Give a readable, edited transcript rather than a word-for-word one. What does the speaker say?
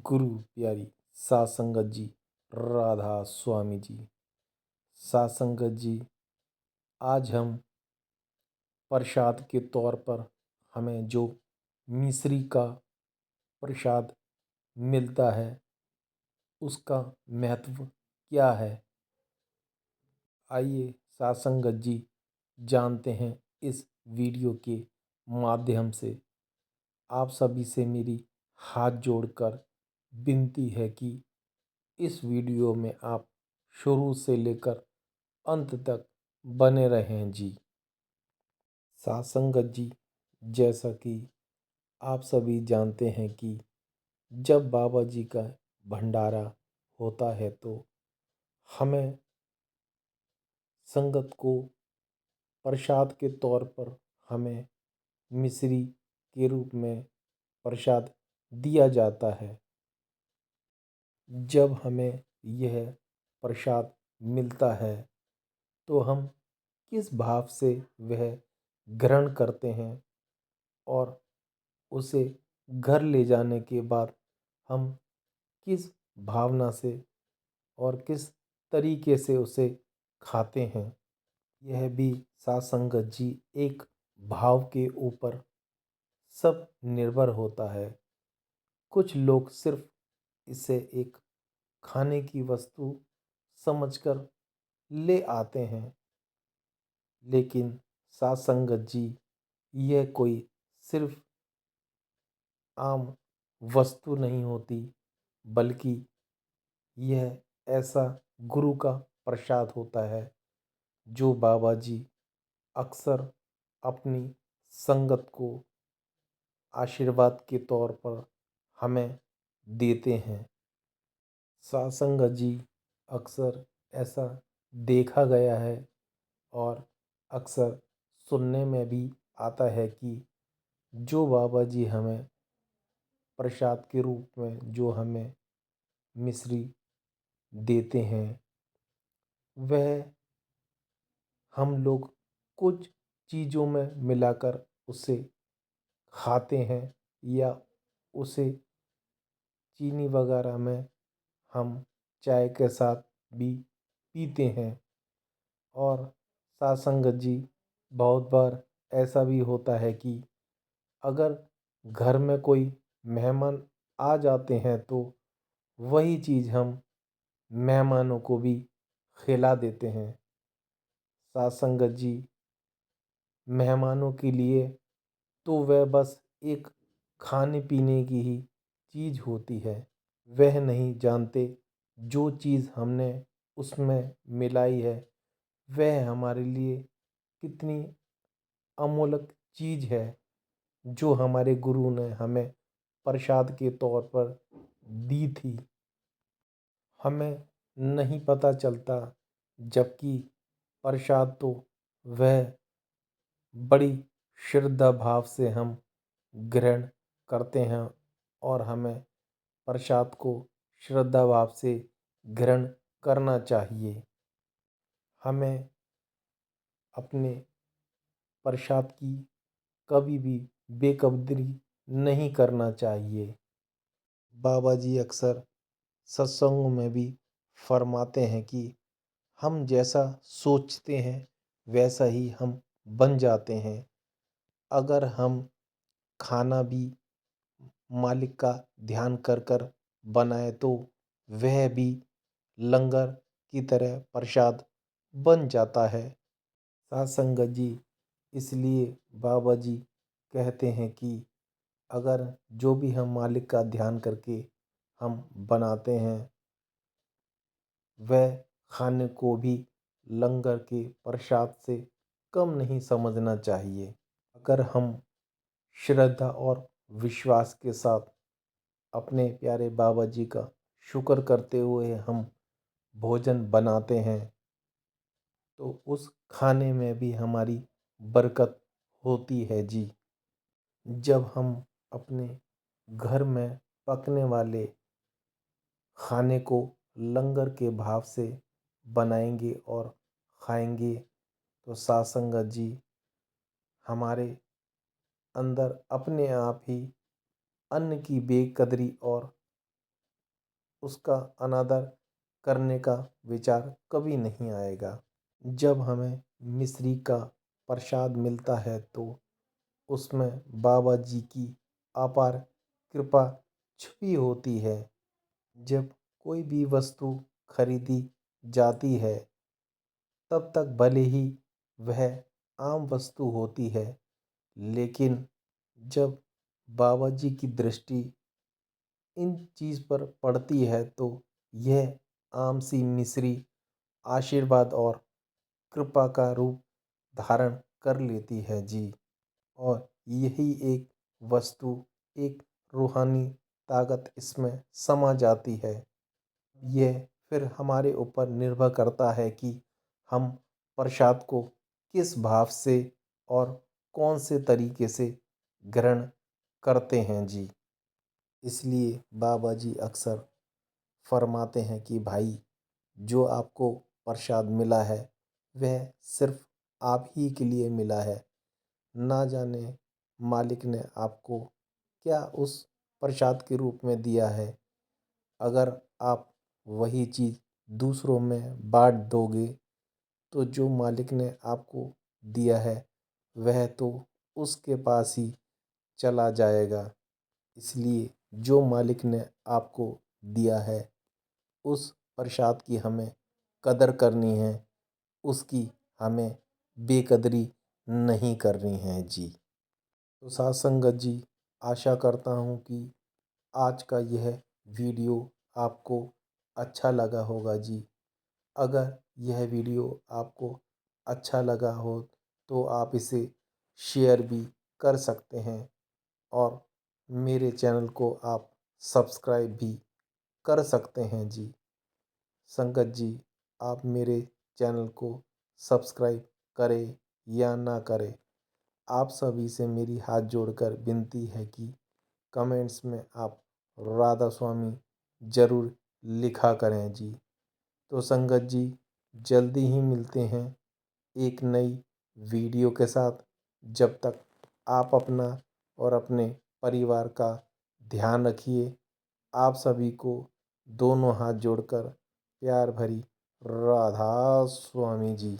गुरु प्यारी सात संगत जी, राधा स्वामी जी। सात संगत जी, आज हम प्रसाद के तौर पर हमें जो मिश्री का प्रसाद मिलता है उसका महत्व क्या है, आइए सात संगत जी जानते हैं इस वीडियो के माध्यम से। आप सभी से मेरी हाथ जोड़कर विनती है कि इस वीडियो में आप शुरू से लेकर अंत तक बने रहें जी। सात संगत जी, जैसा कि आप सभी जानते हैं कि जब बाबा जी का भंडारा होता है तो हमें संगत को प्रसाद के तौर पर हमें मिश्री के रूप में प्रसाद दिया जाता है। जब हमें यह प्रसाद मिलता है तो हम किस भाव से वह ग्रहण करते हैं और उसे घर ले जाने के बाद हम किस भावना से और किस तरीके से उसे खाते हैं, यह भी सात संगत जी एक भाव के ऊपर सब निर्भर होता है। कुछ लोग सिर्फ इसे एक खाने की वस्तु समझकर ले आते हैं, लेकिन सात संगत जी यह कोई सिर्फ आम वस्तु नहीं होती, बल्कि यह ऐसा गुरु का प्रसाद होता है जो बाबा जी अक्सर अपनी संगत को आशीर्वाद के तौर पर हमें देते हैं। सात संगत जी, अक्सर ऐसा देखा गया है और अक्सर सुनने में भी आता है कि जो बाबा जी हमें प्रसाद के रूप में जो हमें मिश्री देते हैं वह हम लोग कुछ चीज़ों में मिलाकर उसे खाते हैं या उसे चीनी वगैरह में हम चाय के साथ भी पीते हैं। और सात संगत जी, बहुत बार ऐसा भी होता है कि अगर घर में कोई मेहमान आ जाते हैं तो वही चीज़ हम मेहमानों को भी खिला देते हैं। सात संगत जी, मेहमानों के लिए तो वह बस एक खाने पीने की ही चीज़ होती है। वह नहीं जानते जो चीज़ हमने उसमें मिलाई है वह हमारे लिए कितनी अमूल्य चीज़ है जो हमारे गुरु ने हमें प्रसाद के तौर पर दी थी। हमें नहीं पता चलता, जबकि प्रसाद तो वह बड़ी श्रद्धा भाव से हम ग्रहण करते हैं और हमें प्रसाद को श्रद्धा भाव से ग्रहण करना चाहिए। हमें अपने प्रसाद की कभी भी बेकदरी नहीं करना चाहिए। बाबा जी अक्सर सत्संगों में भी फरमाते हैं कि हम जैसा सोचते हैं वैसा ही हम बन जाते हैं। अगर हम खाना भी मालिक का ध्यान कर कर बनाए तो वह भी लंगर की तरह प्रसाद बन जाता है। सात संगत जी, इसलिए बाबा जी कहते हैं कि अगर जो भी हम मालिक का ध्यान करके हम बनाते हैं वह खाने को भी लंगर के प्रसाद से कम नहीं समझना चाहिए। अगर हम श्रद्धा और विश्वास के साथ अपने प्यारे बाबा जी का शुक्र करते हुए हम भोजन बनाते हैं तो उस खाने में भी हमारी बरकत होती है जी। जब हम अपने घर में पकने वाले खाने को लंगर के भाव से बनाएंगे और खाएंगे तो सात संगत जी, हमारे अंदर अपने आप ही अन्न की बेकदरी और उसका अनादर करने का विचार कभी नहीं आएगा। जब हमें मिश्री का प्रसाद मिलता है तो उसमें बाबा जी की अपार कृपा छुपी होती है। जब कोई भी वस्तु खरीदी जाती है तब तक भले ही वह आम वस्तु होती है, लेकिन जब बाबा जी की दृष्टि इन चीज़ पर पड़ती है तो यह आम सी मिश्री आशीर्वाद और कृपा का रूप धारण कर लेती है जी। और यही एक वस्तु, एक रूहानी ताकत इसमें समा जाती है। यह फिर हमारे ऊपर निर्भर करता है कि हम प्रसाद को किस भाव से और कौन से तरीके से ग्रहण करते हैं जी। इसलिए बाबा जी अक्सर फरमाते हैं कि भाई, जो आपको प्रसाद मिला है वह सिर्फ आप ही के लिए मिला है। ना जाने मालिक ने आपको क्या उस प्रसाद के रूप में दिया है। अगर आप वही चीज़ दूसरों में बाँट दोगे तो जो मालिक ने आपको दिया है वह तो उसके पास ही चला जाएगा। इसलिए जो मालिक ने आपको दिया है उस प्रसाद की हमें कदर करनी है, उसकी हमें बेकदरी नहीं करनी है जी। तो साथ संगत जी, आशा करता हूँ कि आज का यह वीडियो आपको अच्छा लगा होगा जी। अगर यह वीडियो आपको अच्छा लगा हो तो आप इसे शेयर भी कर सकते हैं और मेरे चैनल को आप सब्सक्राइब भी कर सकते हैं जी। संगत जी, आप मेरे चैनल को सब्सक्राइब करें या ना करें, आप सभी से मेरी हाथ जोड़कर विनती है कि कमेंट्स में आप राधा स्वामी ज़रूर लिखा करें जी। तो संगत जी, जल्दी ही मिलते हैं एक नई वीडियो के साथ। जब तक आप अपना और अपने परिवार का ध्यान रखिए। आप सभी को दोनों हाथ जोड़कर प्यार भरी राधा स्वामी जी।